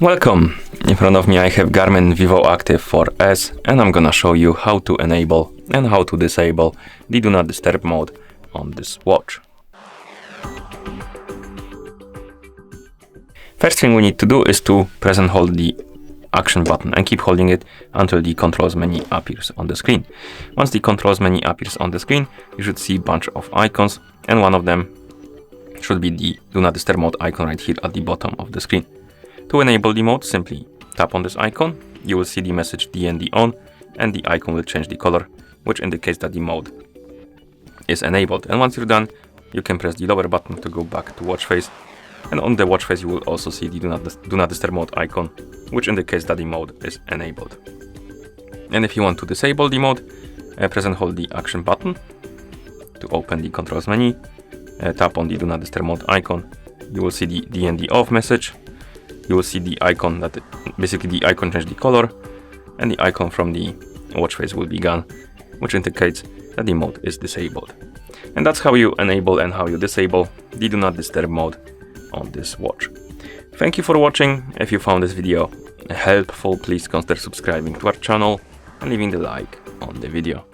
Welcome! In front of me I have Garmin Vivoactive 4S and I'm gonna show you how to enable and how to disable the Do Not Disturb mode on this watch. First thing we need to do is to press and hold the action button and keep holding it until the controls menu appears on the screen. Once the controls menu appears on the screen, you should see a bunch of icons and one of them should be the Do Not Disturb mode icon right here at the bottom of the screen. To enable the mode, simply tap on this icon. You will see the message DND on and the icon will change the color, which indicates that the mode is enabled. And once you're done, you can press the lower button to go back to watch face. And on the watch face you will also see the Do Not Disturb mode icon, which indicates that the mode is enabled. And if you want to disable the mode, press and hold the action button to open the controls menu. Tap on the Do Not Disturb mode icon. You will see the DND off message. You will see the icon that basically the icon changed the color, and the icon from the watch face will be gone, which indicates that the mode is disabled. And that's how you enable and how you disable the Do Not Disturb mode on this watch. Thank you for watching. If you found this video helpful, please consider subscribing to our channel and leaving the like on the video.